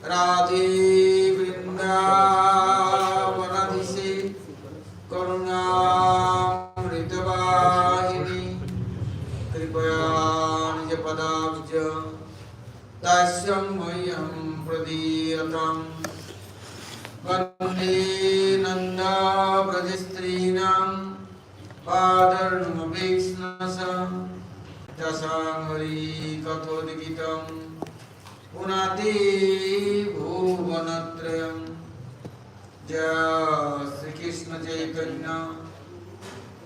राधे वृंदावनाधीशे करुणामृतवाहिनी कृपया निजपदाब्ज दास्यं मह्यं प्रदीयताम् वन्दे नन्दाव्रजस्त्रीणां पादर्णमभीक्ष्णसं दशाङ्घ्रि कथोद्गीतं पुनाति भुवनत्रयं जय श्री कृष्ण चैतन्य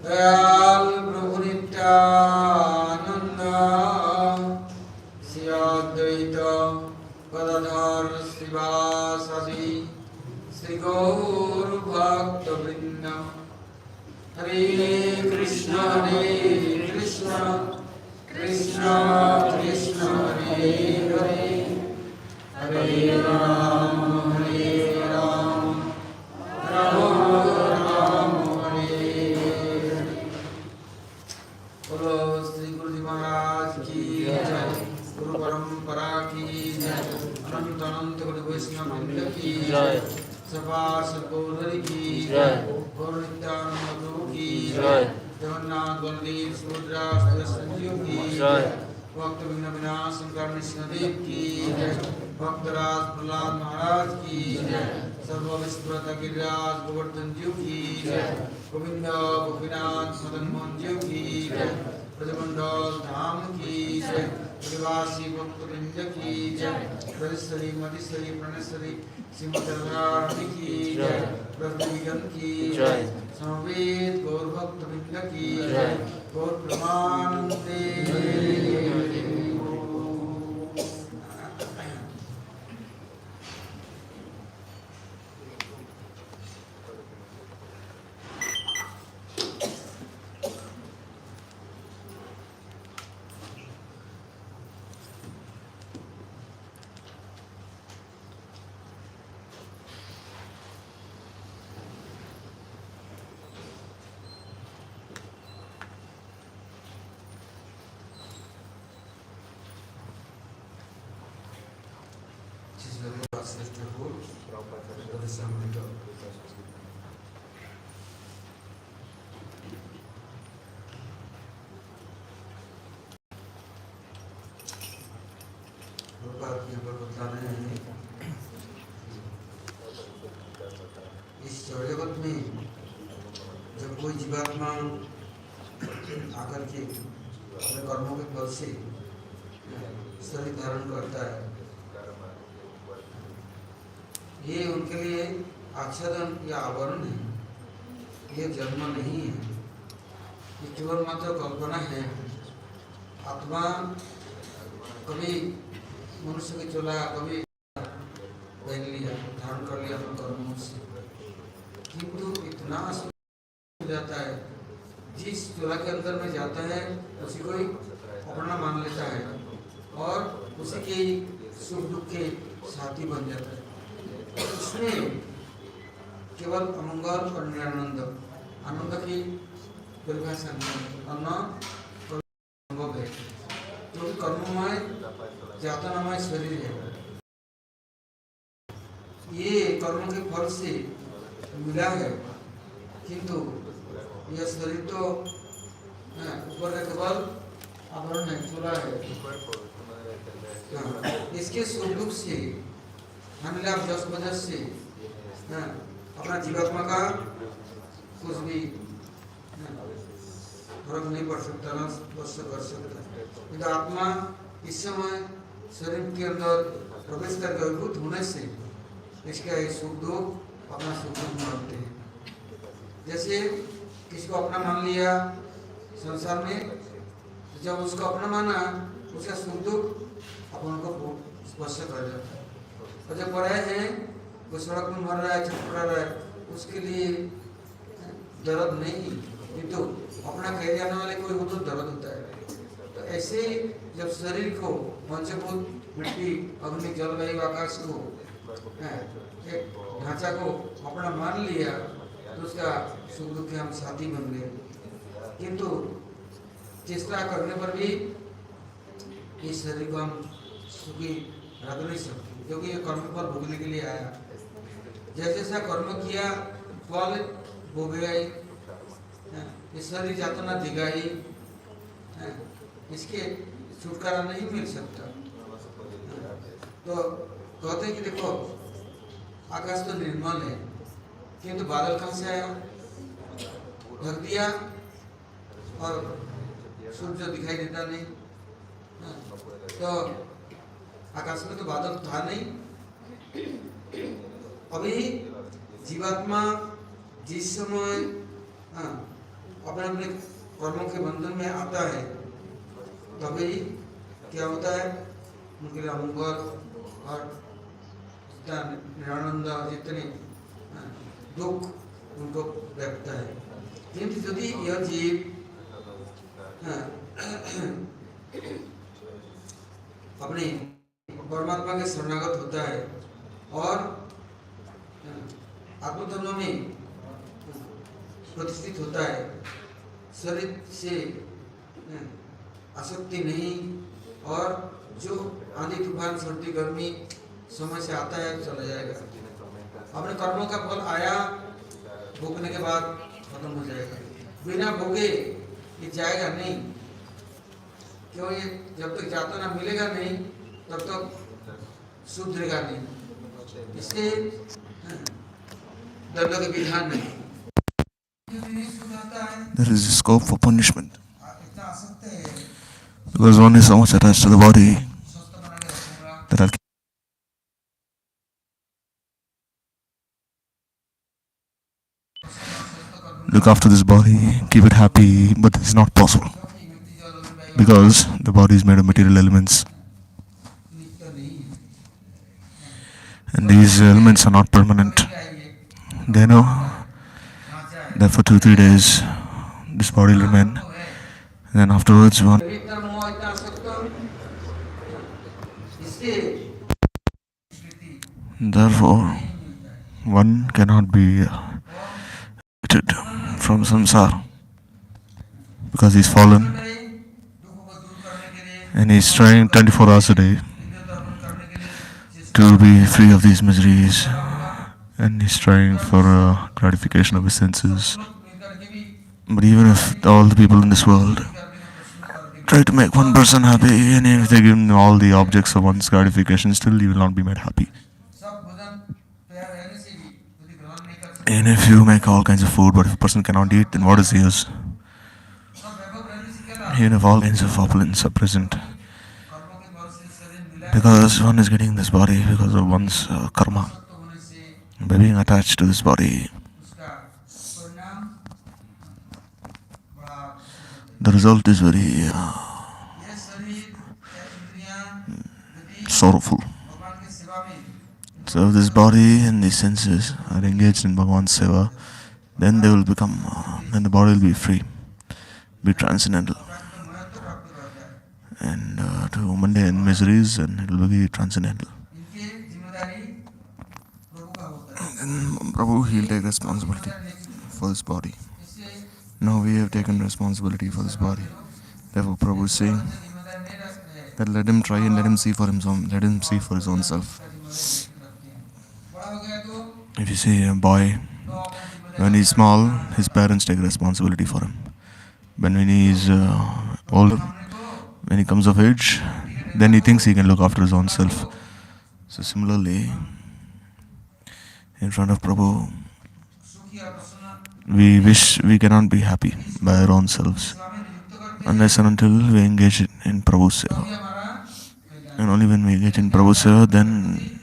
दयाल प्रभु नित्यानंद श्री अद्वैत गदाधर श्रीवासदि श्री गौर भक्तवृंद हरे कृष्ण कृष्ण कृष्ण हरे हरे हरे राम राम राम हरे हरे। बोलो श्री गुरु जी महाराज की जय, गुरु परंपरा की जय, अनंत अनंत गुरु वैष्णव वृंद की जय, सभा सद्गुरुहरि की जय, गौर नित्यानंद प्रभु की जय, जगन्नाथ बलदेव सुभद्रा संजीव की जय, भक्त विघ्न विनाशम करने देव की जय, भक्तराज प्रहलाद महाराज की जय, सर्व विस्मृत गिरिराज गोवर्धन जीव की जय, गोविंद गोपीनाथ मदन मोहन जीव की जय, ब्रजमंडल धाम की जय, ब्रजवासी भक्तवृंद की जय, ब्रजश्री मधुश्री प्रणेश्वरी श्रीमती रानी की जय, ब्रजविजन की जय, समवेत गौर भक्तवृंद की जय, गौर प्रमानंदे। इस जगत में जब कोई जीवात्मा आकर के अपने कर्मों के फल से शरीर धारण करता है, ये उनके लिए आच्छादन या आवरण है, ये जन्म नहीं है, ये केवल मात्र कल्पना है। आत्मा कभी मनुष्य की चोला कभी पहन लिया, धारण कर लिया अपने कर्मों से, किंतु इतना हो जाता है, जिस चोला के अंदर में जाता है उसी को ही अपना मान लेता है और उसी के सुख दुख के साथी बन जाता है। उसमें केवल अमंगल और निरानंद, आनंद की परिभाषा अनुभव है, क्योंकि कर्ममय जातनामय शरीर है। ये कर्म के फल से मिला है, किंतु यह शरीर तो ऊपर का केवल आवरण है, चोला है। इसके सुख दुख से मान लिया आप 10 वजह से अपना जीवात्मा का कुछ भी फर्क नहीं पड़ सकता, ना स्पर्श कर सकता। किंतु आत्मा इस समय शरीर के अंदर प्रवेश करके अभिभूत होने से इसका सुख दुख अपना सुख दुख मानते हैं। जैसे किसी को अपना मान लिया संसार में, जब उसको अपना माना उसका सुख दुख अपन को स्पर्श कर जाता है। और जब पढ़ाए हैं वो सड़क में मर रहा है, छटपटा रहा है, उसके लिए दर्द नहीं, किंतु अपना कह जाने वाले कोई हो तो दर्द होता है। तो ऐसे जब शरीर को पंचभूत मिट्टी अग्नि जल वायु आकाश को एक ढांचा को अपना मान लिया तो उसका सुख दुख के हम साथी बन गए। किंतु चेष्टा करने पर भी इस शरीर को हम सुखी रख नहीं सकते, क्योंकि ये कर्म फल भोगने के लिए आया। जैसे जैसा कर्म किया फल भोगेगा ही, इस शरीर यातना देगा ही, इसके छुटकारा नहीं मिल सकता। तो कहते हैं कि देखो आकाश तो निर्मल है, किंतु बादल कहाँ से आया? ढक दिया और सूर्य दिखाई देता नहीं। तो आकाश में तो बादल था नहीं। अभी जीवात्मा जिस समय अपने अपने कर्मों के बंधन में आता है, तभी क्या होता है? उनके लिए अमंगल और निरानंद, जितने दुख उनको व्यक्त है। किंतु यदि यह जीव अपने परमात्मा के शरणागत होता है और आत्मधर्म में प्रतिष्ठित होता है, शरीर से आसक्ति नहीं, और जो आंधी तूफान सर्दी गर्मी समय से आता है चला जाएगा। अपने कर्मों का फल आया, भोगने के बाद खत्म हो जाएगा। बिना भोगे ये जाएगा नहीं, क्यों? ये जब तक यातना मिलेगा नहीं तब तक सुधरेगा नहीं। इसलिए दंड के विधान नहीं। There is a scope for punishment because one is so much attached to the body that I'll look after this body, keep it happy, but it's not possible because the body is made of material elements and these elements are not permanent. They know that for 2-3 days this body will remain, and then afterwards one therefore one cannot be evicted from samsara because he's fallen and he's trying 24 hours a day to be free of these miseries, and he's trying for gratification of his senses. But even if all the people in this world try to make one person happy, and if they give him all the objects of one's gratification, still he will not be made happy. And if you make all kinds of food, but if a person cannot eat, then what is the use? Even if all kinds of opulence are present, because one is getting this body because of one's karma, by being attached to this body, the result is very sorrowful. So if this body and these senses are engaged in Bhagavan's seva, then they will become, then the body will be free, be transcendental, and to mundane miseries, and it will be transcendental. And Prabhu, he'll take responsibility for this body. Now we have taken responsibility for this body. Therefore Prabhu is saying that let him try and let him see for his own self. If you see a boy, when he's small, his parents take responsibility for him. But when he is older, when he comes of age, then he thinks he can look after his own self. So similarly, in front of Prabhu, we wish we cannot be happy by our own selves unless and until we engage in Prabhu's seva. And only when we engage in Prabhu's seva, then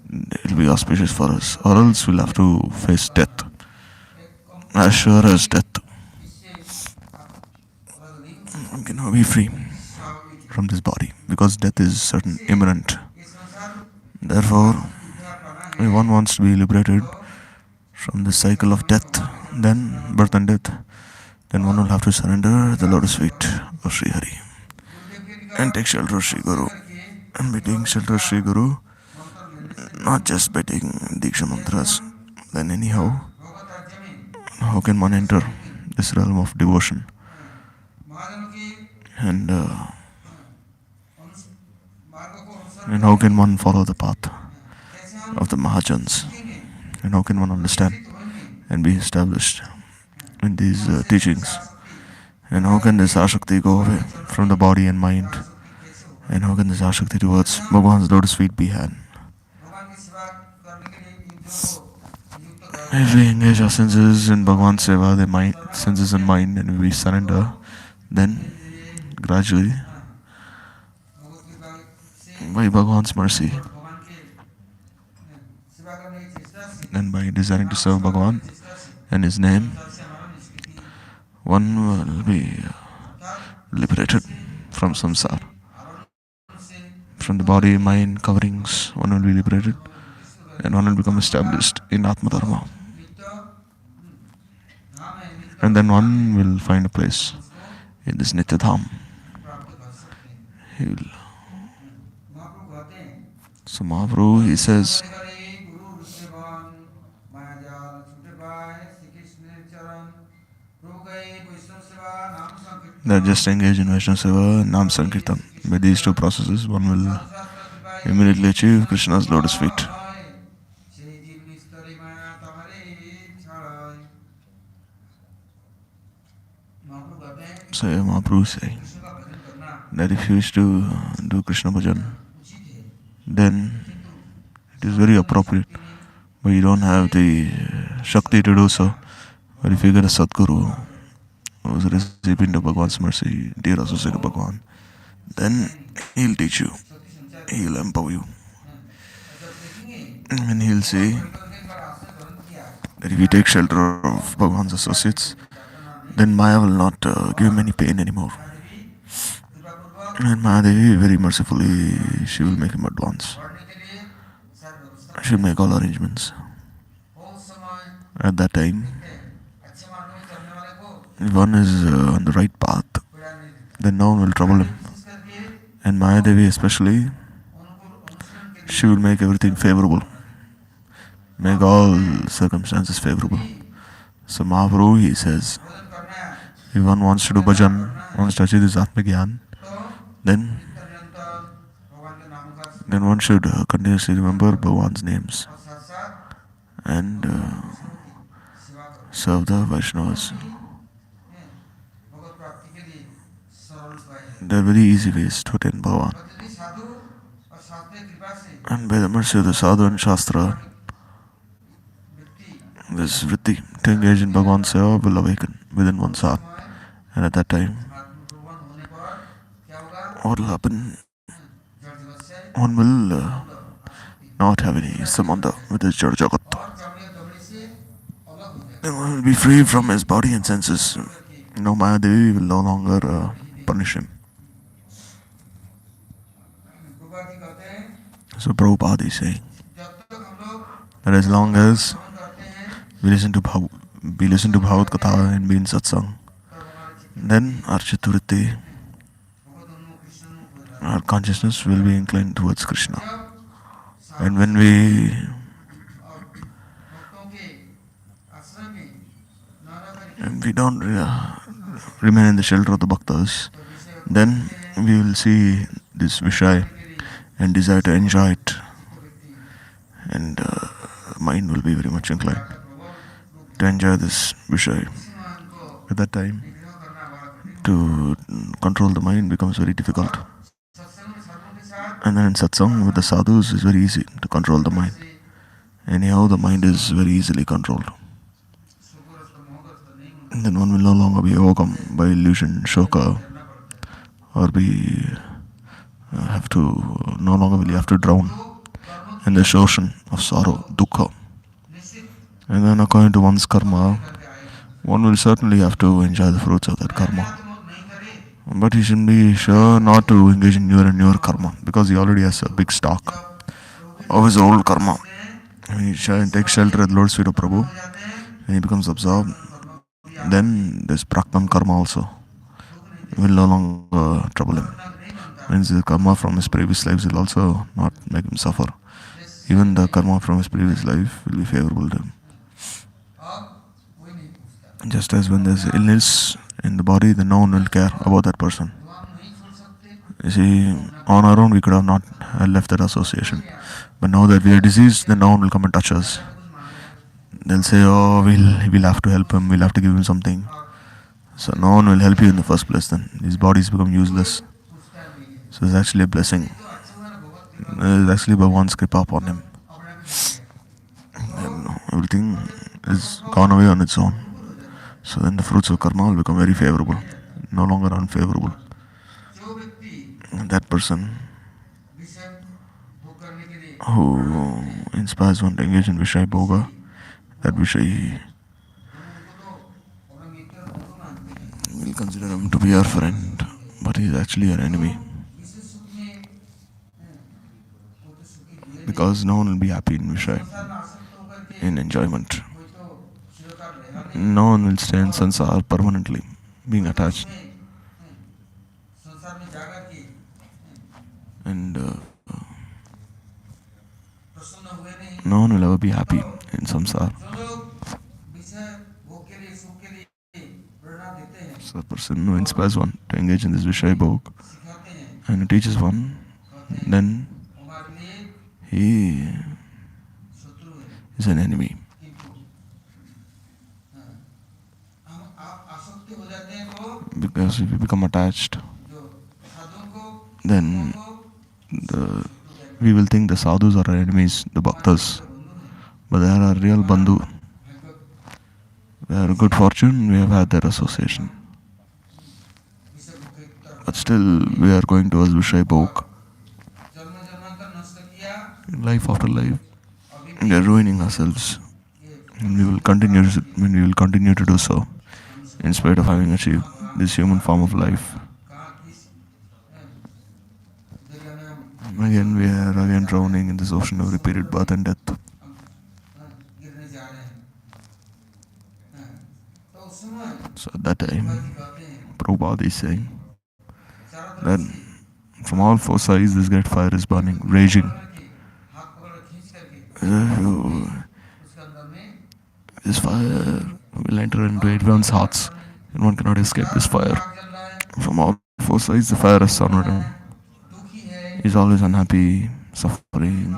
it will be auspicious for us, or else we'll have to face death, as sure as death. We cannot be free from this body because death is certain, imminent. Therefore, if one wants to be liberated from the cycle of death, then birth and death, then one will have to surrender the lotus feet of Sri Hari and take shelter of Sri Guru. And by taking shelter of Sri Guru, not just by taking Diksha mantras, then anyhow, how can one enter this realm of devotion? And And how can one follow the path of the Mahajans? And how can one understand and be established in these teachings? And how can this Ashakti go away from the body and mind? And how can this Ashakti towards Bhagwan's lotus feet be had? If we engage our senses in Bhagwan's Seva, the mind, senses and mind, and we surrender, then gradually, by Bhagwan's mercy, and by desiring to serve Bhagwan and His name, one will be liberated from samsara. From the body, mind, coverings, one will be liberated, and one will become established in Atma Dharma. And then one will find a place in this Nitya Dham. He will. So Mahaprabhu, he says, that just engage in Vaishnava Seva and Nam Sankirtan. By these two processes, one will immediately achieve Krishna's lotus feet. So Mahaprabhu is saying that if you wish to do Krishna bhajan, then it is very appropriate, but you don't have the Shakti to do so. But if you get a Sadguru who is a recipient of Bhagwan's mercy, dear associate of Bhagwan, then he'll teach you, he'll empower you. And he'll say that if you take shelter of Bhagwan's associates, then Maya will not give him any pain anymore. And Mahadevi, very mercifully, she will make him advance. She will make all arrangements. At that time, if one is on the right path, then no one will trouble him. And Mahadevi especially, she will make everything favorable, make all circumstances favorable. So Mahaprabhu, he says, if one wants to do bhajan, wants to achieve this Atma Gyan, then one should continuously remember Bhagwan's names and serve the Vaishnavas. There are very easy ways to attain Bhagavan. And by the mercy of the Sadhu and Shastra, this vritti to engage in Bhagwan's Seva will awaken within one's heart. And at that time, what will happen? One will not have any sambandha with his Jada Jagat. Then one will be free from his body and senses. No Mayadevi will no longer punish him. So Prabhupada is saying that as long as we listen to Bhagavad Katha and be in satsang, then our chittavritti, our consciousness will be inclined towards Krishna. And when we don't remain in the shelter of the bhaktas, then we will see this Vishaya and desire to enjoy it, and mind will be very much inclined to enjoy this Vishaya. At that time, to control the mind becomes very difficult. And then in satsang with the sadhus is very easy to control the mind. Anyhow, the mind is very easily controlled. And then one will no longer be overcome by illusion, shoka, or no longer will you have to drown in the ocean of sorrow, dukkha. And then according to one's karma, one will certainly have to enjoy the fruits of that karma. But he should be sure not to engage in newer and newer karma, because he already has a big stock of his old karma. When he takes shelter at the Lord's feet of Prabhu, and he becomes absorbed, then this praktam karma also will no longer trouble him. Means the karma from his previous lives will also not make him suffer. Even the karma from his previous life will be favorable to him. Just as when there's illness in the body, then no one will care about that person. You see, on our own we could have not left that association. But now that we are diseased, then no one will come and touch us. They'll say, oh, we'll have to help him, we'll have to give him something. So no one will help you in the first place then. These bodies become useless. So it's actually a blessing. It's actually Bhagwan's kripa upon him. And everything is gone away on its own. So then the fruits of karma will become very favorable, no longer unfavorable. And that person who inspires one to engage in Vishaya Bhoga, that Vishayi will consider him to be our friend, but he is actually our enemy. Because no one will be happy in Vishaya, in enjoyment. No one will stay in sansar permanently, being attached. And no one will ever be happy in samsara. So the person who inspires one to engage in this Vishaya Bhog and who teaches one, then he is an enemy. Because if we become attached, then we will think the sadhus are our enemies, the bhaktas, but they are our real bandhu. We are good fortune, we have had that association. But still, we are going towards Vishaya Bhog. Life after life, we are ruining ourselves, and we will continue to do so, in spite of having achieved this human form of life. Again, we are again drowning in this ocean of repeated birth and death. So at that time, Prabhupada is saying that from all four sides this great fire is burning, raging. This fire will enter into everyone's hearts, and one cannot escape this fire. From all four sides the fire is surrounded him. He is always unhappy, suffering,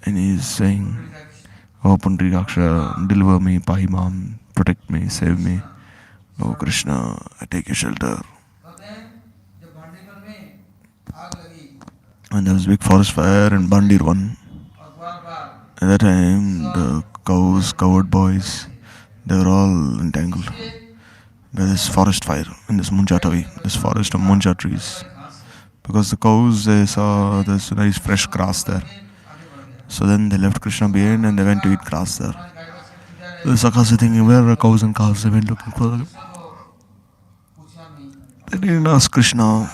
and he is saying, "Oh Pundrikaksha, deliver me, Pahimam, protect me, save me. Oh Krishna, I take your shelter." And there was a big forest fire in Bandir one. At that time, the cows, cowherd boys, they were all entangled by this forest fire in this Munjatavi, this forest of Munja trees. Because the cows, they saw this nice fresh grass there. So then they left Krishna behind and they went to eat grass there. The Sakhas were thinking, where are cows and calves? They went looking for them. They didn't ask Krishna,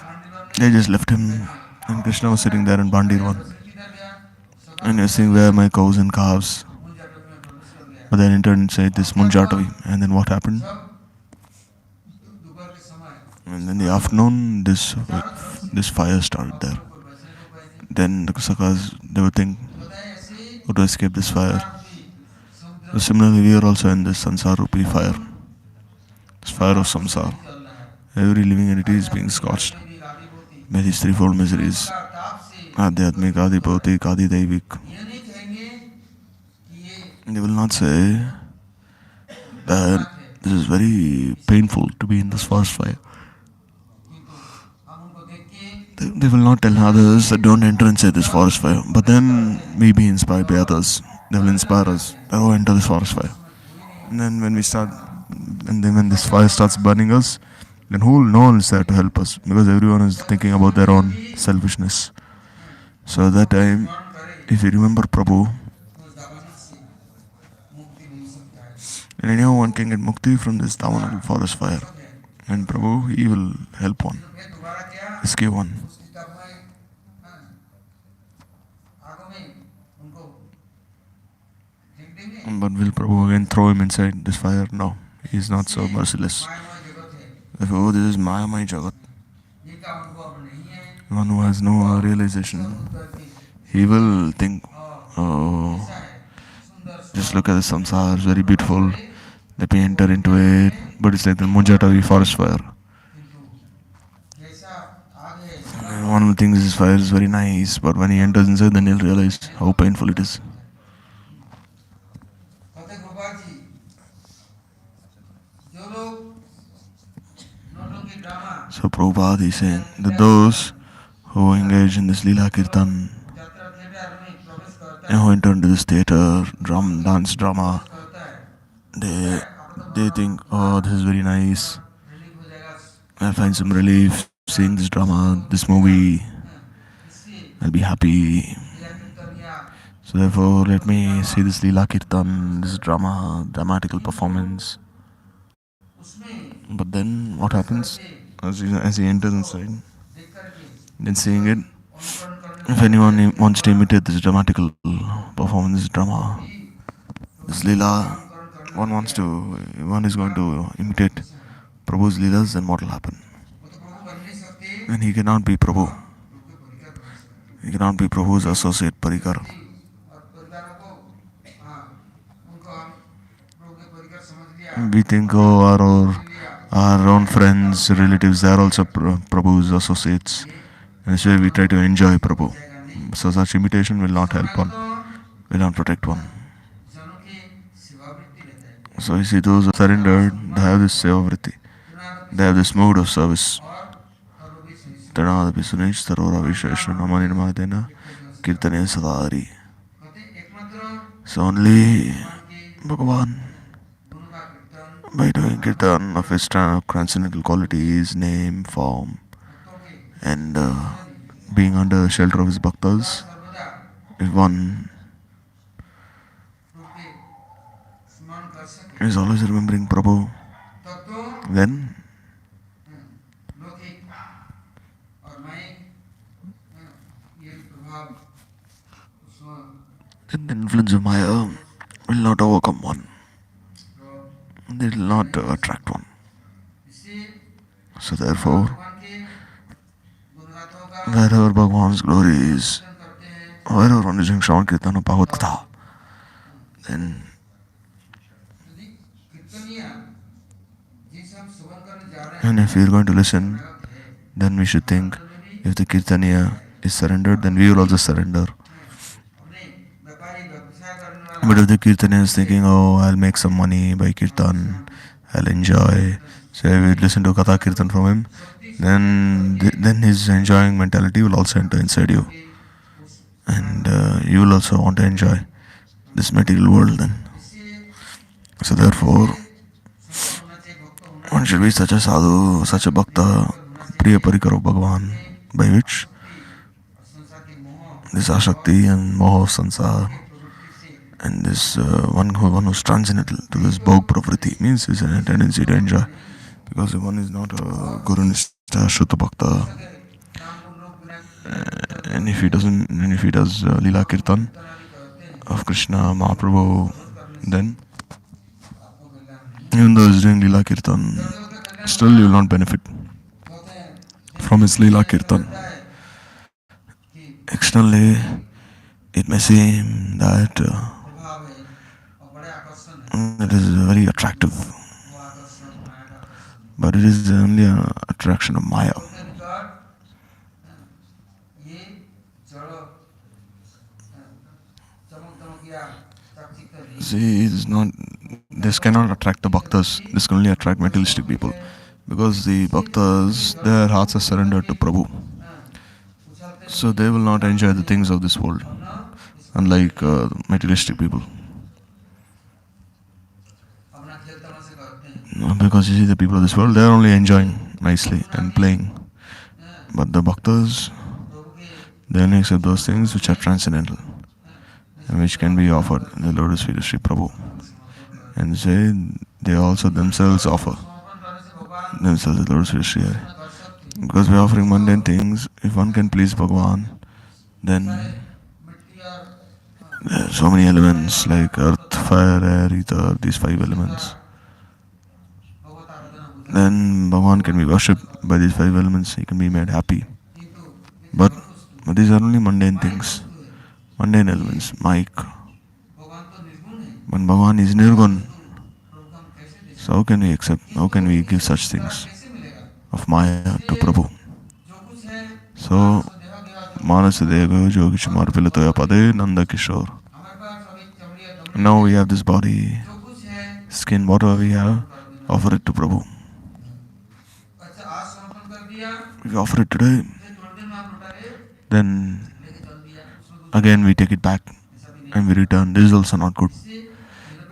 they just left him. And Krishna was sitting there in Bandir one. And he was saying, where are my cows and calves? But then entered inside this Munjatavi. And then what happened? And in the afternoon, this fire started there. Then the Sakhas, they would think, how to escape this fire? So similarly, we are also in this Sansar Rupi fire. This fire of Samsar. Every living entity is being scorched by these threefold miseries. Adhyatmik, Adi Bhautik, Adi Daivik. They will not say that this is very painful to be in this forest fire. They will not tell others that don't enter inside this forest fire. But then we be inspired by others. They will inspire us. Oh, enter this forest fire. And then when this fire starts burning us, then no one is there to help us, because everyone is thinking about their own selfishness. So at that time, if you remember Prabhu, then anyhow one can get mukti from this Davanal forest fire. And Prabhu, he will help one, rescue one. But will Prabhu again throw him inside this fire? No, he is not so merciless. Therefore, this is Mayamai Jagat. One who has no realization, he will think, oh, just look at the samsara, it's very beautiful, let me enter into it. But it's like the Munjatavi forest fire. And one of the things is fire is very nice, but when he enters inside, then he'll realize how painful it is. कहते गोपाल जी जो लोग नौटंकी drama So Prabhupada is saying that those who engage in this Leela Kirtan यात्रा theatre में प्रवेश करता and है who enter into this theater, dance drama, प्रवेश करता है they they think, oh, this is very nice. Release हो जाएगा I'll find some relief seeing this drama, this movie. इससे I'll be happy. या कीर्तन या So therefore, let me see this Leela Kirtan, this drama, dramatical performance. उसमें But then what happens as he enters inside? देख करके Then seeing it, अनुकरण करने if anyone wants to imitate this dramatical performance, this drama, this Leela, one is going to imitate Prabhu's Leelas, then what will happen? वो तो प्रभु बन नहीं सकते And he cannot be Prabhu. प्रभु के परिकर बन सकते He cannot be Prabhu's associate, Parikar. और परिवारों को हाँ उनको हम प्रभु के परिकर समझ लिया We think, oh, our own friends, relatives, they are also Prabhu's associates. And so we try to enjoy Prabhu. So such imitation will not help one, will not protect one. जनों की सेवावृत्ति रहता है So you see, those who are surrendered, they have this sevavritti. They have this mood of service. और करोगे सुनिश्चित Tanadapi Sunish Tarora Visheshna Namanirmadena Kirtane Sadari. कहते एकमात्र So only के Bhagavan, गुरु का कीर्तन by doing kirtan of his transcendental qualities, name, form, भक्तों के and being under the shelter of his bhaktas, सर्वदा if one प्रभु के स्मरण कर सके is always remembering Prabhu, तब तो then लौकिक और मैं ये प्रभाव उसमें the influence of Maya will not overcome one. They will not attract one. इससे So therefore, भगवान के गुणगाथों का wherever Bhagavan's glory is, कीर्तन करते हैं wherever one is doing Shravan Kirtan or Bhagavad Katha, then यदि कीर्तनिया जिनसे हम सुगम करने जा रहे हैं and if we are going to listen, then we should think, if the Kirtaniya is surrendered, then we will also surrender. हमने व्यापारी व्यवसाय करने वाला But if the Kirtaniya is thinking, oh, I'll make some money by Kirtan, I'll enjoy, so if we listen to Katha Kirtan from him, then his enjoying mentality will also enter inside you. And you will also want to enjoy this material world then. So therefore, होना चाहिए भक्त होना one should be such a sadhu, such a bhakta, priya parikar of Bhagavan, by which और संसार के मोह this ashakti and moha of sansar प्रवृत्ति से and this one who's transcendental to this bhog pravriti means is a tendency to enjoy. Because if one is not a guru nishtha shuddha bhakta, नाम को लोग बिना and if he does Leela Kirtan Tenali करते हैं of Krishna, Mahaprabhu, then आपको कल्याण नहीं even though he's doing Leela Kirtan, still you will not benefit होते हैं from his Leela Kirtan. लगता है कि Externally, it may seem that प्रभाव है और बड़े आकर्षण है it is very attractive, वो आकर्षण माया का आकर्षण but it is only an attraction of Maya. उसके निकट ये जड़ चमक दमकिया चाकचिक नहीं See, it is not, this cannot attract the bhaktas, this can only attract materialistic people. Because the bhaktas, their hearts are surrendered to Prabhu. उछलते So they will not enjoy the things of this world, unlike materialistic people. अपना खेल तमाशे करते हैं Because you see, the people of this world, they are only enjoying nicely and playing. But the bhaktas, प्रभु के they only accept those things which are transcendental and which can be offered in the lotus feet of Sri Prabhu. And say, they also themselves offer समर्पण करने से भगवान themselves at the lotus feet of Sri Hari. कर सकते Because by offering mundane things, if one can please Bhagavan, then मिट्टी और there are so many elements like earth, fire, air, ether, these 5 elements. भगवत आराधना हो Then Bhagavan can be worshipped by these 5 elements, he can be made happy. किंतु But these are only mundane things, mundane elements, mic. भगवान तो निर्गुण है When Bhagavan is nirgun, प्रभु को हम कैसे दे so how can we accept, how can we give such things कैसे मिलेगा of Maya to Prabhu? जो कुछ है So, Manasadeva Yogichumar Pilatoya Pade Nanda Kishore. Now we have this body, skin, whatever we have, offer it to Prabhu. If we offer it today, then again we take it back and we return. This is also not good.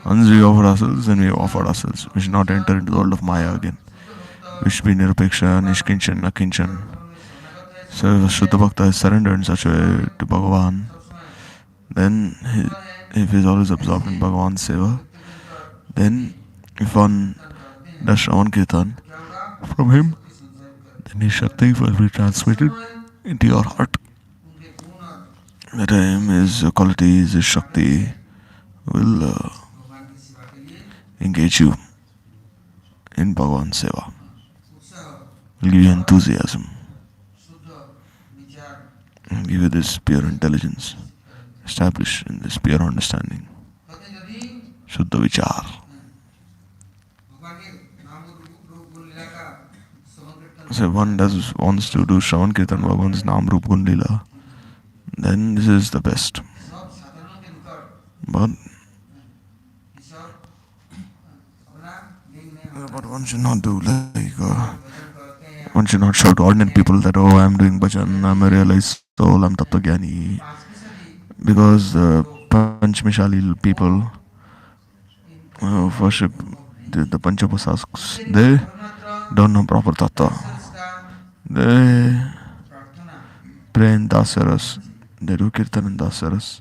Once we offer ourselves, then we have offered ourselves. We should not enter into the world of Maya again. We should be Nirapeksha, Nishkinchan, Akinchan. So if a Shuddha Bhakta is surrendered in such a way to Bhagavan, then if he is always absorbed in Bhagavan's seva, then if one does Shravan Kirtan from him, then his Shakti will be transmitted into your heart. That time his qualities, his Shakti will engage you in Bhagavan's seva. Will give you enthusiasm. And give you this pure intelligence, established in this pure understanding. Shuddha Vichar. So one wants to do Shravan Kirtan Bhagavan's Nam Rup Gun Lila, then this is the best. But one should not do one should not shout to ordinary people that, oh, I am doing bhajan, I am a realized soul, I am Tapta Gyani. Because the Panchmishali people worship the Panchabhasaks, they don't know proper Tattva. They pray in Dasaras, they do Kirtan in Dasaras,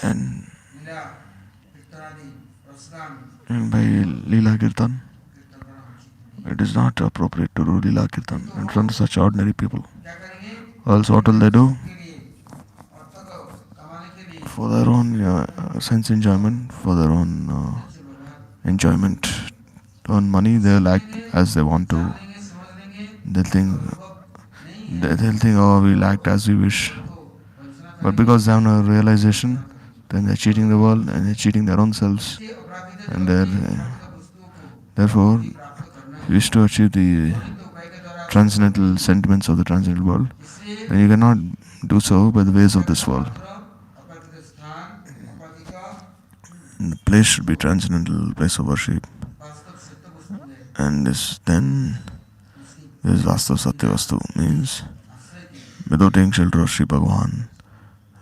and by Leela Kirtan, it is not appropriate to do Leela Kirtan in front of such ordinary people. Else what will they do? For their own sense enjoyment, for their own enjoyment, to earn money, they'll act as they want to. They'll think, oh, we'll act as we wish. But because they have no realization, then they're cheating the world and they're cheating their own selves. And therefore, if you wish to achieve the transcendental sentiments of the transcendental world, then you cannot do so by the ways of this world. And the place should be transcendental, place of worship. And then this Vastav Satyavastu means without taking shelter of Sri Bhagavan,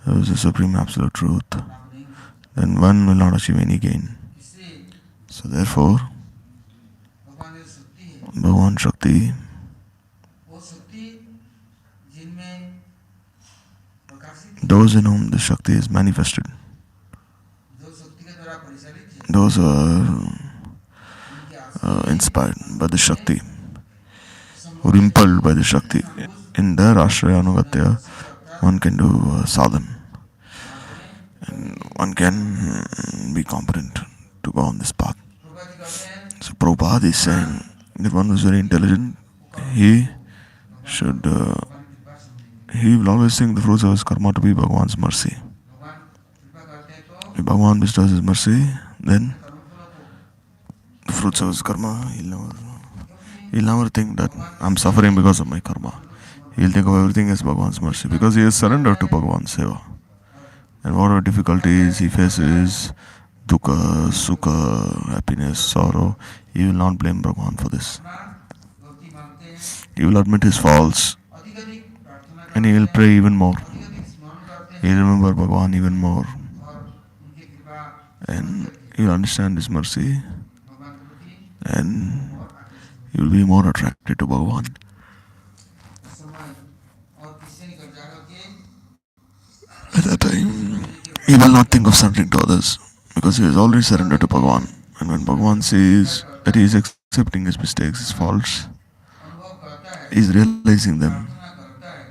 who is the supreme absolute truth, then one will not achieve any gain. So therefore, Bhagavan Shakti those in whom the Shakti is manifested, those who are inspired by the Shakti, who are impelled by the Shakti, in their Ashraya Anugatya, one can do sadhan and one can be competent to go on this path. So Prabhupada is saying that one who is very intelligent, he will always think the fruits of his karma to be Bhagavan's mercy. If Bhagavan bestows his mercy, then the fruits of his karma, he'll never think that I'm suffering because of my karma. He'll think of everything as Bhagavan's mercy because he has surrendered to Bhagavan's seva. And whatever difficulties he faces, dukkha, sukha, happiness, sorrow, he will not blame Bhagavan for this. He will admit his faults and he will pray even more. He will remember Bhagavan even more. And he will understand his mercy and he will be more attracted to Bhagavan. At that time, he will not think of surrendering to others because he has already surrendered to Bhagavan. And when Bhagavan sees that he is accepting his mistakes, his faults, he is realizing them,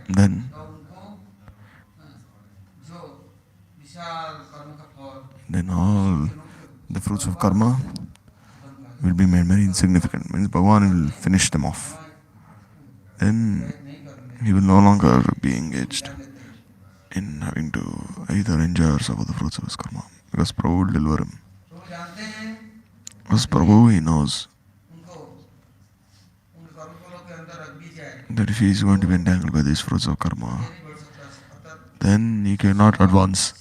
then all the fruits of karma will be made very insignificant. Means Bhagavan will finish them off. Then he will no longer be engaged in having to either enjoy or suffer the fruits of his karma, because Prabhu will deliver him. Because Prabhu, he knows that if he is going to be entangled by these fruits of karma, then he cannot advance.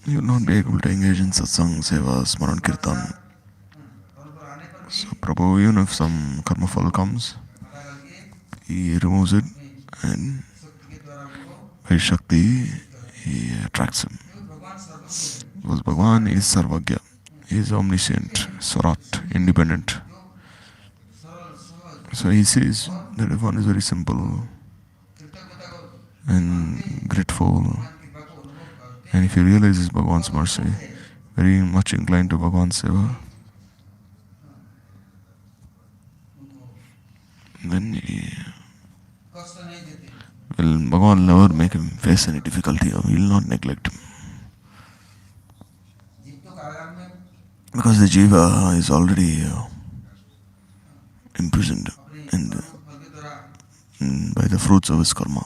He will not be able to engage in satsang, seva, smaran, kirtan. So Prabhu, even if some karma fall comes, he removes it and by Shakti he attracts him. Because Bhagavan is Sarvagya, he is omniscient, Swarat, independent. So he sees that if one is very simple and grateful, and if he realizes Bhagavan's mercy, very much inclined to Bhagavan's seva, then Bhagavan will never make him face any difficulty, or he will not neglect him. Because the jiva is already imprisoned by the fruits of his karma.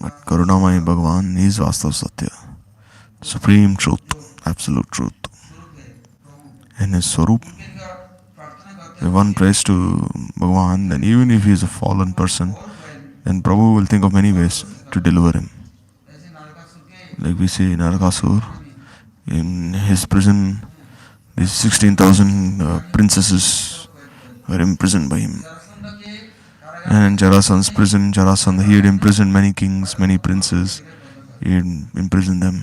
But Karunamai Bhagavan is Vastav Satya, supreme truth, absolute truth. In his Swarup, if one prays to Bhagavan, then even if he is a fallen person, then Prabhu will think of many ways to deliver him. Like we see Narakasur, in his prison, these 16,000 princesses were imprisoned by him. And in Jarasandha's prison, Jarasandha, he had imprisoned many kings, many princes. He had imprisoned them.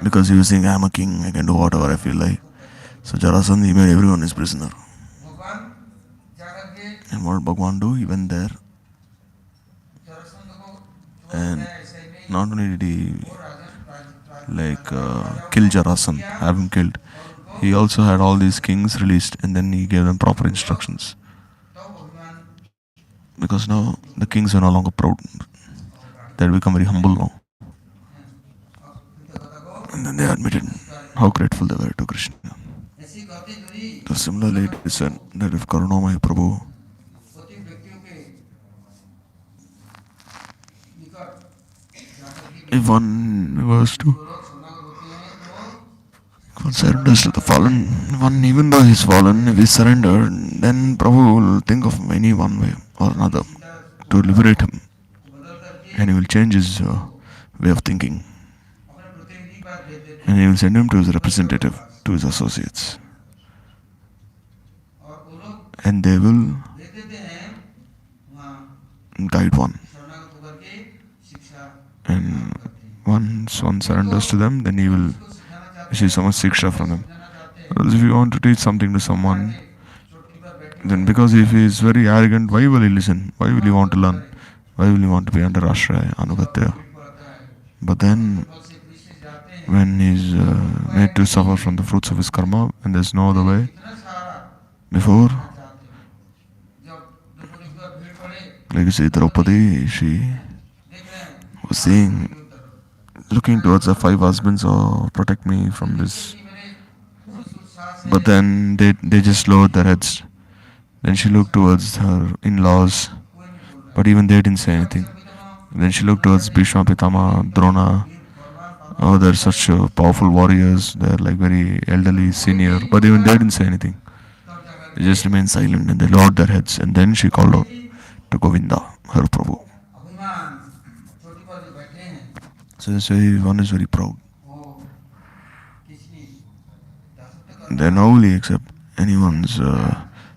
Because he was saying, I am a king, I can do whatever I feel like. So Jarasandha, he made everyone his prisoner. And what did Bhagavan do? He went there. And not only did he kill Jarasandha, have him killed, he also had all these kings released, and then he gave them proper instructions. Because now the kings are no longer proud. They had become very humble now. And then they admitted how grateful they were to Krishna. So similarly it is said that if Karunamaya Prabhu if one was to surrenders to the fallen one, even though he is fallen, if he surrendered, then Prabhu will think of any one way or another to liberate him, and he will change his way of thinking, and he will send him to his representative, to his associates, and they will guide one. And once one surrenders to them, then he will receive so much siksha from them. Whereas if you want to teach something to someone, then because if he is very arrogant, why will he listen? Why will he want to learn? Why will he want to be under ashraya, anugatya? But then, when he is made to suffer from the fruits of his karma, and there is no other way, before, like you say, Draupadi, she was saying, looking towards her 5 husbands, oh, protect me from this. But then they just lowered their heads. Then she looked towards her in-laws, but even they didn't say anything. Then she looked towards Bhishma, Pitama, Drona. Oh, they're such powerful warriors. They're like very elderly, senior, but even they didn't say anything. They just remained silent and they lowered their heads. And then she called out to Govinda, her Prabhu. So that's why one is very proud. They normally accept anyone's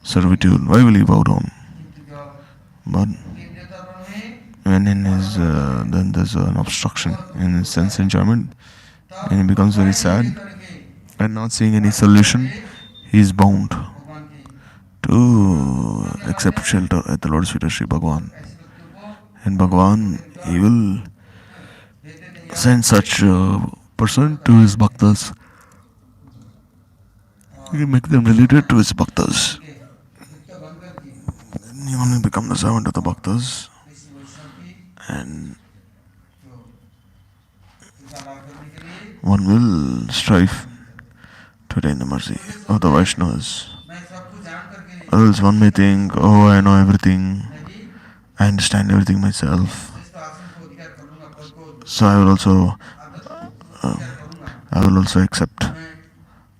servitude. Why will he bow down? But when in his then there's an obstruction in his sense enjoyment, and he becomes very sad and not seeing any solution, he is bound to accept shelter at the Lord's feet of Sri Bhagavan. And Bhagavan, he will send such a person to his bhaktas. He will make them related to his bhaktas. Then he will become the servant of the bhaktas, and one will strive to attain the mercy of the Vaishnavas. Or else one may think, oh, I know everything, I understand everything myself, so I will also I will also accept a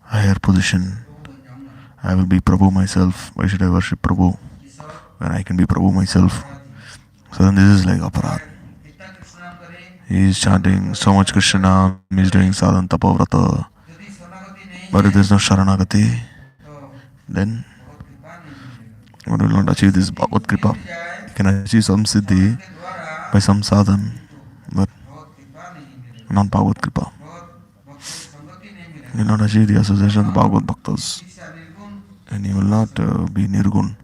higher position. I will be Prabhu myself. Why should I worship Prabhu when I can be Prabhu myself? So then this is like aparad. He is chanting so much Krishna, he is doing sadhan tapavrata. But if there is no Sharanagati, then one will not achieve this Bhagavad Kripa. You can achieve some Siddhi by some sadhan, but not Bhagavad Kripa. You will not achieve the association of the Bhagavad Bhaktas, and you will not be Nirgun.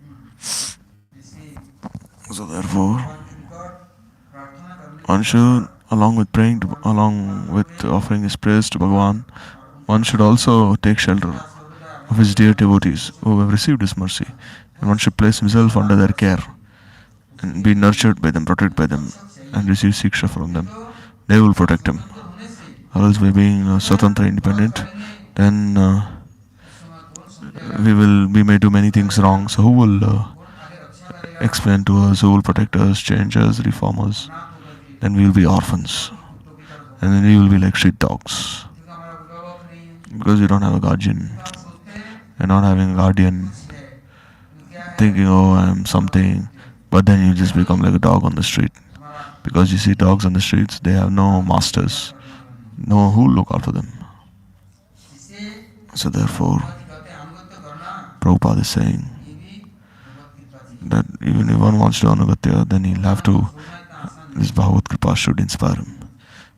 So therefore, one should, along with offering his prayers to Bhagavan, one should also take shelter of his dear devotees who have received his mercy, and one should place himself under their care and be nurtured by them, protected by them, and receive siksha from them. They will protect him. Or else by being Swatantra independent, then we may do many things wrong. So who will explain to us, who will protect us, change us, reform us? Then we will be orphans, and then we will be like street dogs, because you don't have a guardian. And not having a guardian, thinking, oh, I am something, but then you just become like a dog on the street. Because you see dogs on the streets, they have no masters, no who look after them. So therefore, Prabhupada is saying that even if one wants to anugatya, then he'll have to, this Bhagavad Kripa should inspire him.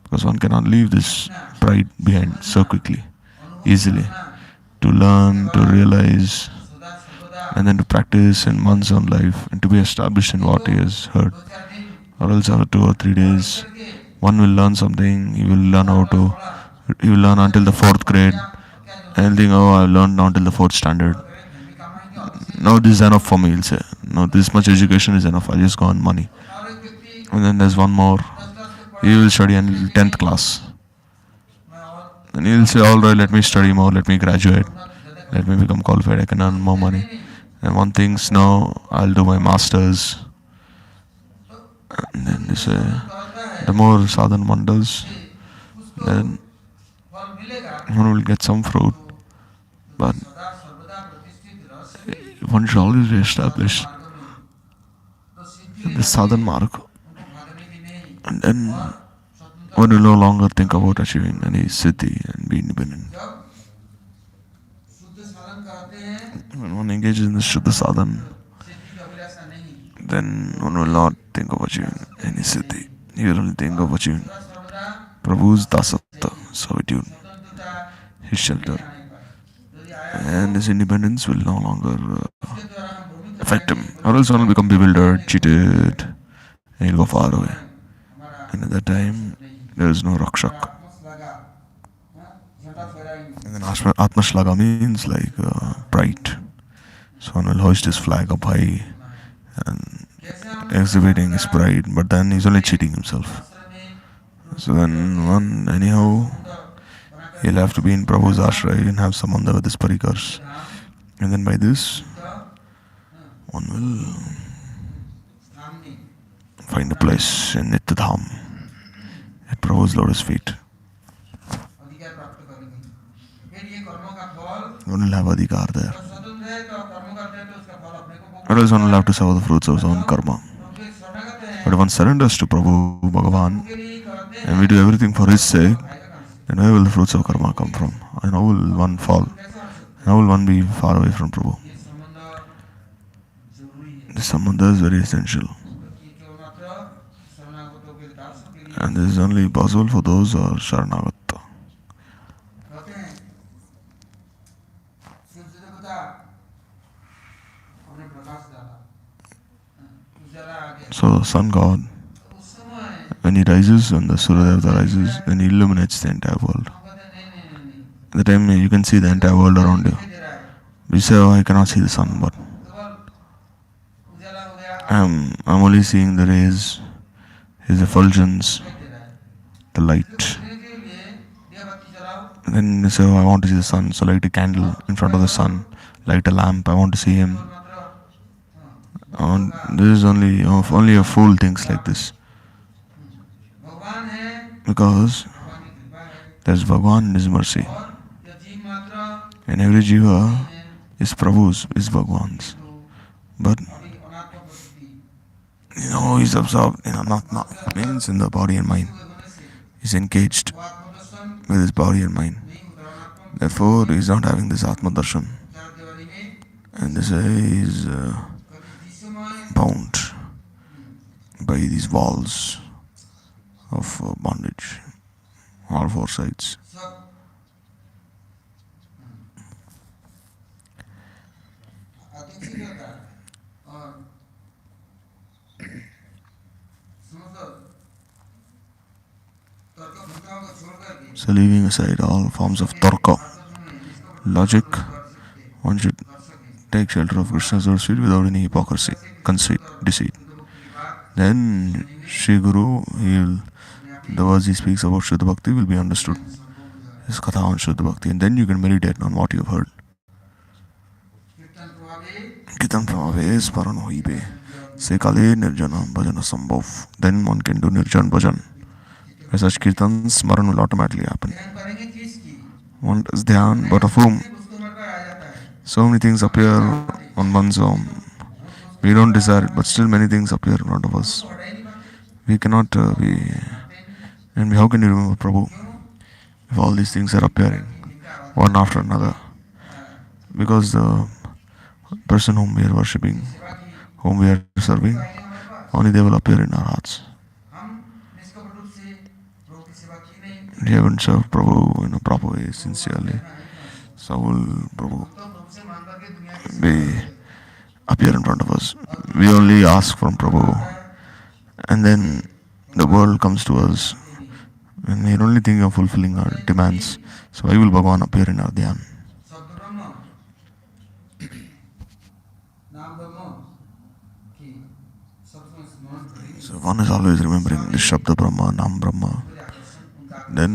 Because one cannot leave this pride behind so quickly, easily. To learn, to realize, and then to practice in one's own life, and to be established in what he has heard. Or else after 2 or 3 days, one will learn something, he will learn until the 4th grade, and he'll think, oh, I've learned now until the 4th standard. Now this is enough for me, he'll say. Now this much education is enough, I'll just go on money. And then there's one more, he will study until 10th class. Then he'll say, alright, let me study more, let me graduate, let me become qualified, I can earn more money. And one thinks, no, I'll do my masters. And then they say, the more sadhana one does, then one will get some fruit. But one should always be established in the sadhana mark. And then one will no longer think about achieving any siddhi and be independent. When one engages in the Shuddha sadhana, then one will not think of achieving any siddhi. He will only think of achieving Prabhu's dasatta, servitude, his shelter. And his independence will no longer affect him. Or else one will become bewildered, cheated, and he'll go far away. And at that time, there is no rakshak. And then Atma Shlaga means like pride. So one will hoist his flag up high and exhibiting his pride, but then he's only cheating himself. So then one, anyhow, he'll have to be in Prabhu's ashray and have sambandha with his parikars. And then by this, one will find a place in Nityadham, at Prabhu's lotus feet. One will have adhikar there. Otherwise one will have to suffer the fruits of his own karma. But if one surrenders to Prabhu, Bhagavan, and we do everything for his sake, then where will the fruits of karma come from? And how will one fall? And how will one be far away from Prabhu? This sambandha is very essential. And this is only possible for those who are Sharanagata. So the sun god, when he rises, when the Suradevata rises, then he illuminates the entire world. At the time you can see the entire world around you. We say, oh, I cannot see the sun, but I'm only seeing the rays, his effulgence, the light. And then you say, oh, I want to see the sun, so light a candle in front of the sun, light a lamp, I want to see him. This is only a fool thinks like this. Because There's Bhagwan in his mercy. और यह जीव मात्र And every jiva नहीं है, is Prabhu's, is Bhagwan's. तो But अभी अनात्मा प्रकृति he's absorbed in anatma, means in the body and mind. इसको होने से He's engaged वो आत्मदर्शन with his body and mind. नहीं होता और अनात्मा Therefore, he's not having this Atma Darshan. चार दीवारी में And this is कभी दृश्यमय bound by these walls of bondage, all four sides. सब अतिथि रहता है और समस्त तर्क भूताओं को छोड़ करके So, leaving aside all forms of tarka, logic, one should take shelter of Krishna's source feet without any hypocrisy, conceit, deceit. Then, Shri Guru, the words he speaks about Shuddha Bhakti will be understood. His katha on Shuddha Bhakti, and then you can meditate on what you have heard. Kirtan Prabhave Smaran Hoibe Sekale Nirjana Bhajana Sambhav. Then one can do Nirjan Bhajan. By such Kirtan, Smaran will automatically happen. ध्यान करेंगे किसकी One does dhyan, but of whom? उसको मर कर आ जाता है So many things appear on one's own. We don't desire it, but still many things appear in front of us. पढ़ा ही नहीं पाते We cannot be. And how can you remember Prabhu if all these things are appearing one after another? Because the person whom we are worshipping, whom we are serving, only they will appear in our hearts. हम निष्कपट रूप से प्रभु की सेवा की नहीं We haven't served Prabhu in a proper way, sincerely. So will Prabhu तो प्रभु से मांग करके दुनिया की be appear in front of us. We only ask from Prabhu, and then the world comes to us, and we are only thinking of fulfilling our demands. So why will Bhagavan appear in our dhyan? शब्द ब्रह्म नाम ब्रह्म की सबसे स्मरण करें So one is always remembering this Shabda Brahma, Nam Brahma. मेरे आकर्षण उनका Then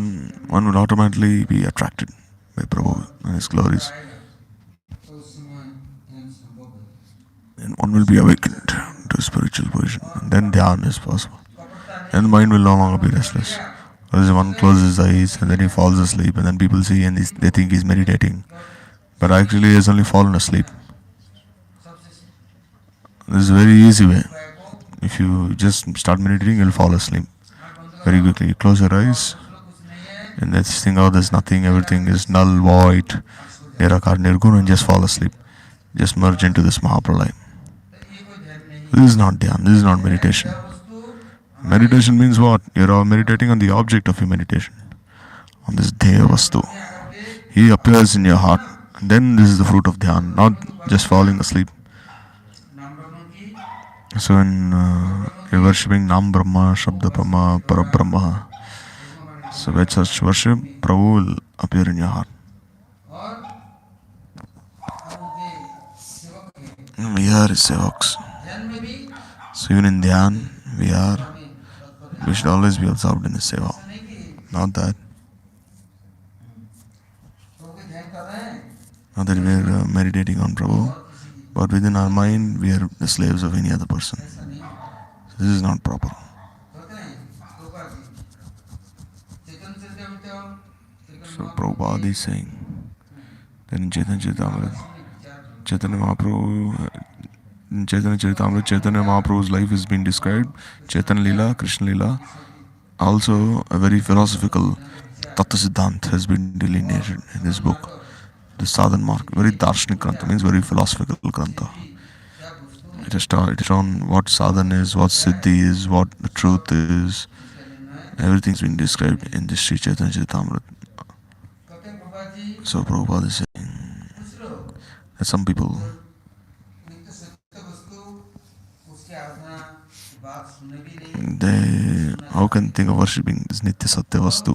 one will automatically be attracted by Prabhu and his glories. आएगा तो उस समय ध्यान संभव है And one will be awakened to a spiritual position. And then dhyan is possible. कपटता And the mind will no longer be restless. Whereas one closes his eyes and then he falls asleep, and then people see and they think he's meditating. But actually he has only fallen asleep. सबसे This is a very easy way. उपाय को If you just start meditating, you'll fall asleep very quickly. You close your eyes कुछ नहीं है and then just think, oh, there's nothing, everything is null, void, nirakar, nirgun, and just fall asleep. Just merge into this Mahapralaya. तो ये कोई ध्यान नहीं This is not dhyan, this is not meditation. है वस्तु Meditation means what? You're all meditating on the object of your meditation, on this Dheya Vastu. में आकर के He appears in your heart, and then this is the fruit of dhyan, not just falling asleep. नाम ब्रह्म की So when you're worshipping Nam Brahma, Shabda Brahma, Parabrahma, so with such worship, Prabhu will appear in your heart. और हम उनके सेवक हैं We are his sevaks. ध्यान में भी So even in dhyan, we हमें तत्पर we should always be absorbed in his seva. ऐसा नहीं कि Not that, प्रभु के ध्यान कर रहे हैं not that we are meditating on Prabhu, और किसी की but within our mind, we are the slaves of any other person. ऐसा नहीं होता This is not proper. कहते हैं कृपा की चेतन Charitamrita So Prabhupada is saying that in Chaitanya Charitamrita, Chaitanya Mahaprabhu, in Chaitanya Charitamrita, Chaitanya Mahaprabhu's life is being described. Chaitanya Leela, Krishna Leela. Also, a very philosophical Bhaktisiddhanta has been delineated in this book. The Sadhan Mark, very Darshnik Grantha, means very philosophical Grantha. It has shown what sadhan is, what siddhi is, what the truth is. Everything's been described in this Sri Chaitanya Charitamrita. कहते हैं कृपा जी So Prabhupada is saying कुछ लोग that some people, नित्य सत्य वस्तु उसकी आराधना की बात सुने भी नहीं they how can think of worshipping this Nitya Satya Vastu?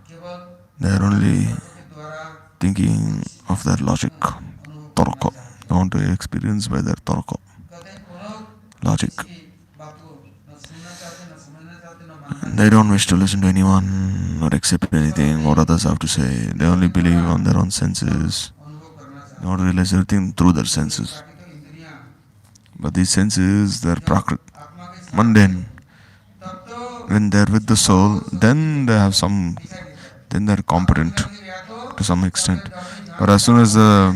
केवल They are only के द्वारा thinking of their logic, अनुभव torko. They want to experience by their torko, कहते हैं वो लोग logic. इसकी बात को न सुनना चाहते न समझना चाहते न मानना They don't wish to listen to anyone or accept anything what others have to say. They only believe on their own senses. अनुभव करना चाहते They want to realize everything through their senses. ताकि तो इंद्रियां But these senses, they're prakrit, आत्मा के साथ mundane. तब तो When they're with the soul, then they have some then they're competent to some extent. But as soon as the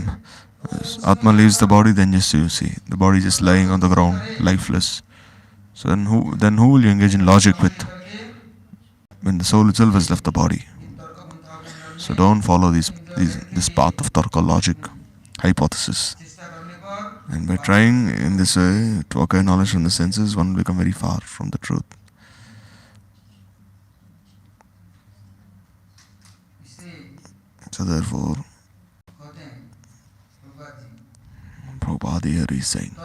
Atma leaves the body, then just you see the body just lying on the ground, lifeless. So then who will you engage in logic with when the soul itself has left the body? So don't follow this path of tarka, logic, hypothesis. And by trying in this way to acquire knowledge from the senses, one will become very far from the truth. So therefore, Prabhupada here is saying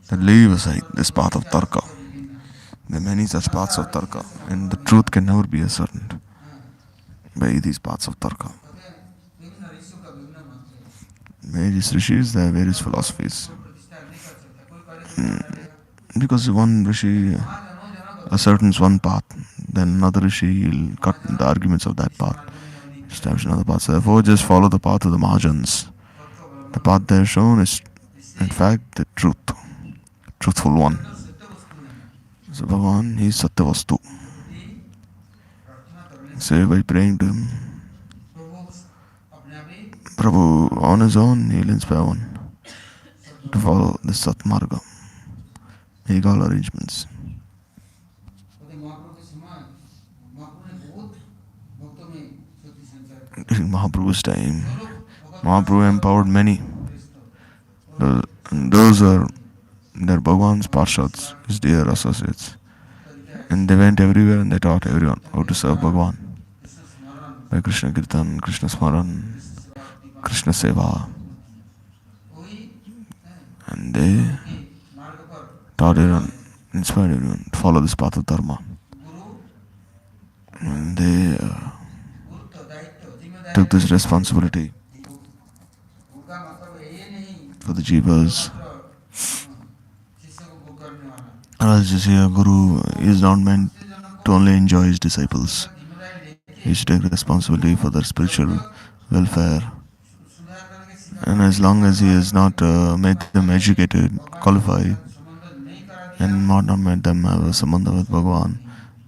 that leave aside this path of tarka. There are many such paths of tarka, and the truth can never be ascertained by these paths of tarka. Various rishis, there are various philosophies. Because one rishi ascertains one path, then another rishi will cut the arguments of that path, establish another path. So therefore, just follow the path of the Mahajans. The path they have shown is, in fact, the truthful one. So Bhagavan, he is Satyavastu. So by praying to him, Prabhu on his own, he will inspire one to follow the Satmarga. Make all arrangements. During Mahaprabhu's time, Mahaprabhu empowered many. Those are their Bhagavan's Parshads, his dear associates. And they went everywhere and they taught everyone how to serve Bhagavan. By Krishna Kirtan, Krishna Smaran, Krishna Seva. And they taught everyone, inspired everyone to follow this path of Dharma. And they took this responsibility for the jivas. Or else you see, a guru is not meant to only enjoy his disciples. He should take responsibility for their spiritual welfare. And as long as he has not made them educated, qualified, and not made them have a sambandha with Bhagavan,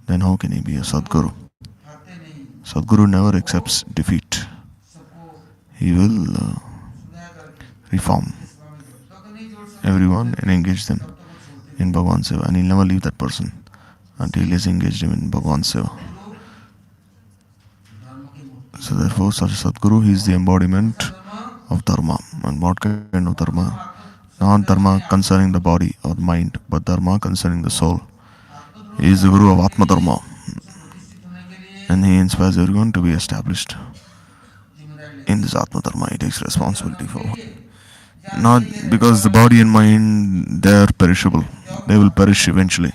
then how can he be a Sadguru? Sadguru never accepts defeat. He will reform everyone and engage them in Bhagavan Seva, and he'll never leave that person until he has engaged him in Bhagavan Seva. So therefore, such a Sadguru, he is the embodiment of Dharma. And what kind of Dharma? Not Dharma concerning the body or mind, but Dharma concerning the soul. He is the Guru of Atma Dharma. And he inspires everyone to be established in this Atma Dharma. He takes responsibility for it. Not because the body and mind, they are perishable. They will perish eventually.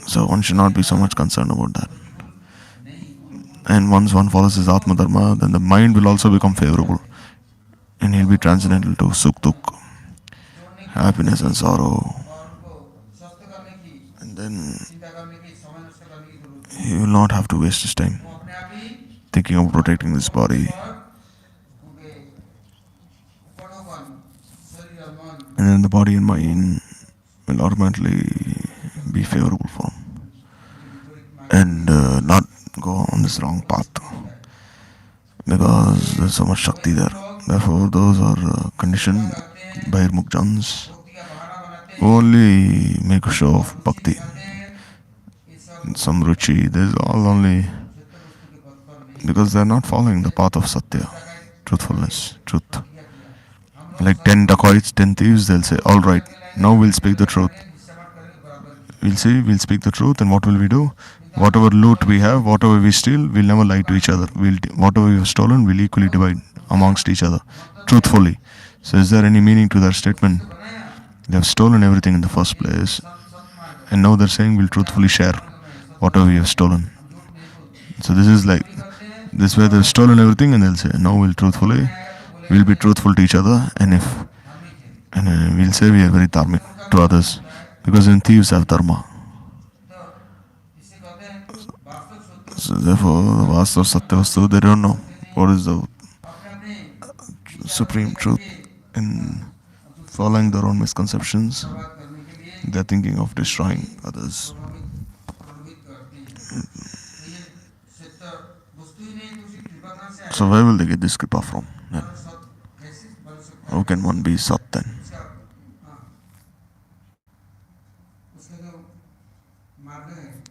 So one should not be so much concerned about that. And once one follows his Atma Dharma, then the mind will also become favorable. And he'll be transcendental to Sukh Dukh, happiness and sorrow. And then he will not have to waste his time thinking of protecting this body. And then the body and mind will automatically be favorable for him and not go on this wrong path, because there's so much Shakti there. Therefore, those are conditioned by Mukjans who only make a show of Bhakti. Some Ruchi, there's all only because they're not following the path of Satya, truthfulness, truth. Like 10 dacoits, 10 thieves, they'll say, alright, now we'll speak the truth. We'll speak the truth, and what will we do? Whatever loot we have, whatever we steal, we'll never lie to each other. Whatever we have stolen, we'll equally divide amongst each other, truthfully. So is there any meaning to their statement? They have stolen everything in the first place, and now they're saying we'll truthfully share whatever we have stolen. So this is like, this way they've stolen everything, and they'll say, no, we'll be truthful to each other, and we'll say we are very dharmic to others, because then thieves have dharma. So therefore, the Vasta or Satyavastu, they don't know what is the supreme truth. In following their own misconceptions, they're thinking of destroying others. So where will they get this kripa from then? How can one be Sat then?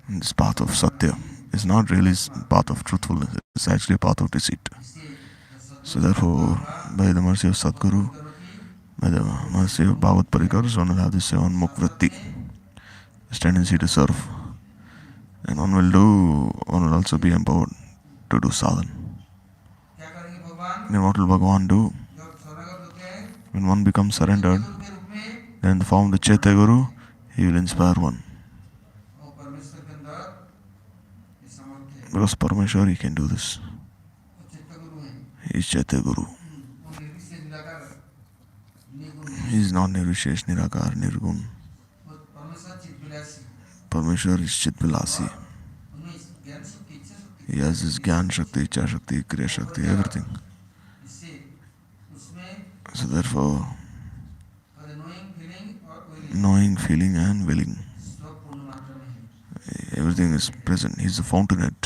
And this path of Satya is not really path of truthfulness, it's actually a path of deceit. So therefore, by the mercy of Sadguru, by the mercy of Bhagavad Parikars, one will have this Sevan Vritti, this tendency to serve. And one will also be empowered to do sadhana. Then what will Bhagavan do? When one becomes surrendered, then in the form of the Chaitya Guru, he will inspire one. Because Parameshwar, he can do this. He is Chaitya Guru. He is not Nirvishesh, Nirakar, Nirgun. Parameshwar is Chitvilasi. He has his Gyan Shakti, Icha Shakti, Kriya Shakti, everything. So therefore, knowing, feeling and willing, everything is present. He is the fountainhead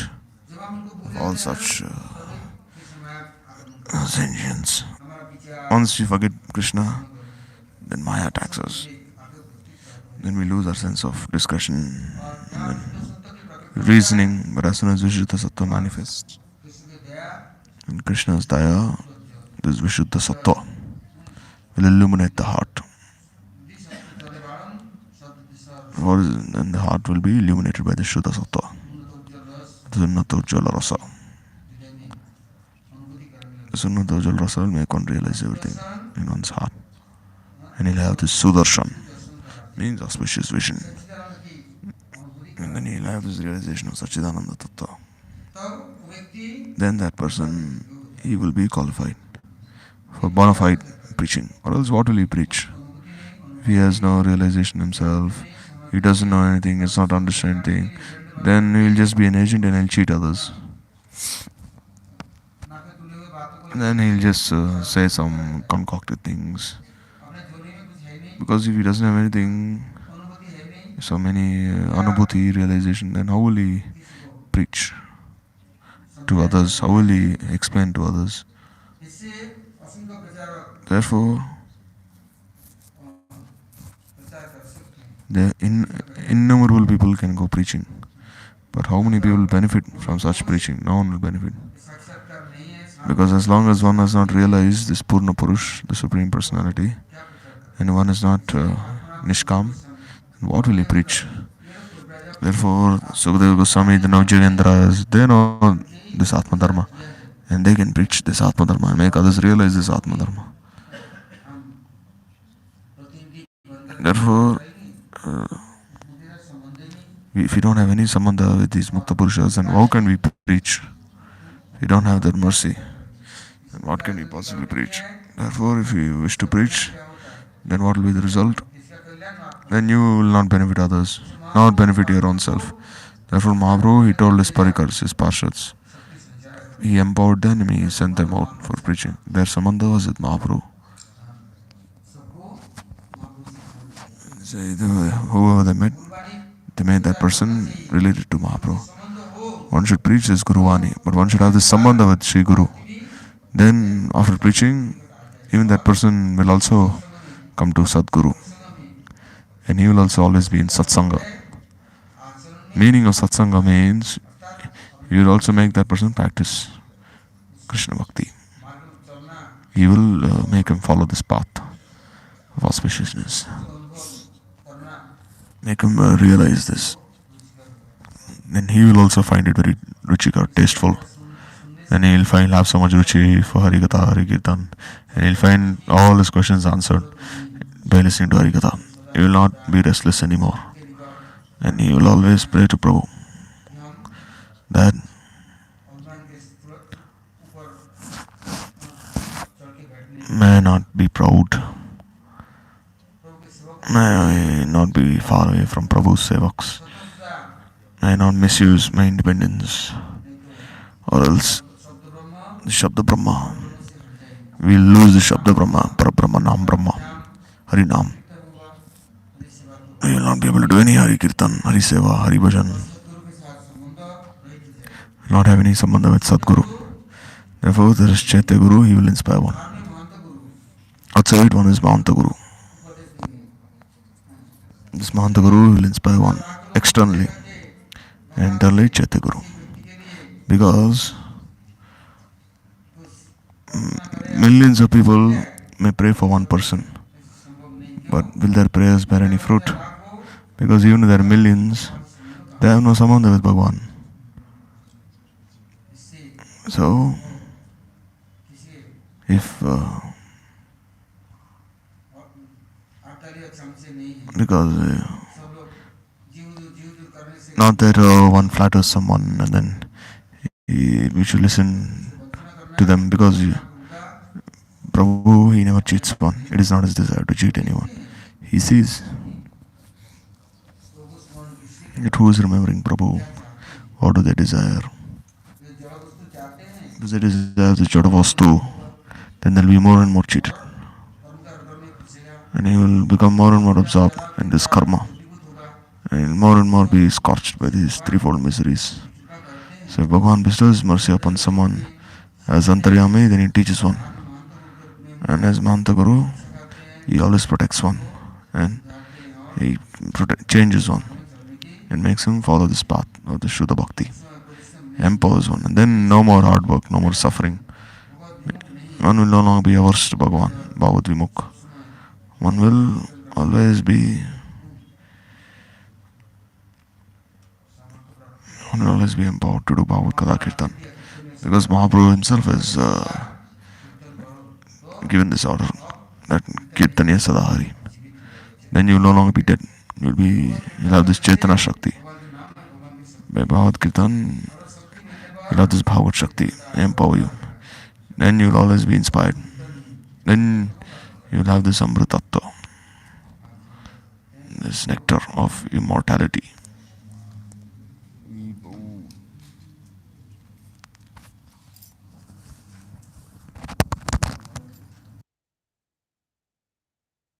of all such sentience. Once we forget Krishna, then Maya attacks us. Then we lose our sense of discussion and reasoning. But as soon as Vishuddha Sattva manifests, in Krishna's Daya, this Vishuddha Sattva will illuminate the heart. And the heart will be illuminated by the Shuddha Sattva. Sunnata Ujjala Rasa. Sunnata Ujjala Rasa will make one realize everything in one's heart. And he'll have this Sudarshan, means auspicious vision. And then he'll have this realization of Satchidananda Tattva. Then that person, he will be qualified for bona fide preaching. Or else what will he preach? If he has no realization himself, he doesn't know anything, he's not understanding, then he'll just be an agent and he'll cheat others. Then he'll just say some concocted things. Because if he doesn't have anything, so many anubhuti, realization, then how will he preach to others? How will he explain to others? Therefore, the innumerable people can go preaching. But how many people benefit from such preaching? No one will benefit. Because as long as one has not realized this Purna Purush, the Supreme Personality, and one is not Nishkam, what will he preach? Therefore, Sukadeva Goswami, the Navjirendras, they know this Atma Dharma. And they can preach this Atma Dharma and make others realize this Atma Dharma. Therefore, if we don't have any sambandha with these Mukta Purushas, then how can we preach? If we don't have that mercy, then what can we possibly preach? Therefore, if you wish to preach, then what will be the result? Then you will not benefit others, not benefit your own self. Therefore, Mahaprabhu, he told his parikars, his parshads, he empowered them, he sent them out for preaching. Their sambandha was with Mahaprabhu. So, whoever they made that person related to Mahaprabhu. One should preach this Guruvani, but one should have this sambandha with Sri Guru. Then, after preaching, even that person will also come to Sadguru. And he will also always be in Satsanga. Meaning of Satsanga means you will also make that person practice Krishna Bhakti. You will make him follow this path of auspiciousness. Make him realize this. Then he will also find it very ruchikar, tasteful. Then he'll have so much ruchi for Harikatha, Harikirtan. And he'll find all his questions answered by listening to Harikatha. He will not be restless anymore. And he will always pray to Prabhu that may I not be proud, may I not be far away from Prabhu's sevaks, may I not misuse my independence, or else the Shabda Brahma, we will lose the Shabda Brahma, Parabrahma, Nam Brahma, Harinam. We will not be able to do any Hari Kirtan, Hari Seva, Hari Bhajan. Not have any sambandha with Sadguru. Therefore, there is Chaitya Guru, he will inspire one. Outside, one is Mahanta Guru. This Mahanta Guru will inspire one externally, and internally Chaitya Guru. Because millions of people may pray for one person, but will their prayers bear any fruit? Because even if there are millions, they have no sambandha with Bhagavan. So, if because not that one flatters someone and then we should listen to them, because Prabhu, he never cheats one. It is not his desire to cheat anyone. He sees that who is remembering Prabhu, what do they desire. If they desire the Jadavastu, then there will be more and more cheated. And he will become more and more absorbed in this karma. And more and more be scorched by these threefold miseries. So if Bhagavan bestows mercy upon someone as Antaryami, then he teaches one. And as Mahanta Guru, he always protects one. And he changes one. And makes him follow this path of the Shuddha Bhakti. Empowers one. And then no more hard work, no more suffering. One will no longer be averse to Bhagavan, Bhavad Vimukh. One will always be empowered to do Bhagavad Katha Kirtan. Because Mahaprabhu himself has given this order that Kirtaniya Sadahari. Then you will no longer be dead. You'll have this Chaitana Shakti. By Bhagavad Kirtan, you'll have this Bhagavad Shakti empower you. Then you'll always be inspired. Then you'll have this Amritattva, this nectar of immortality.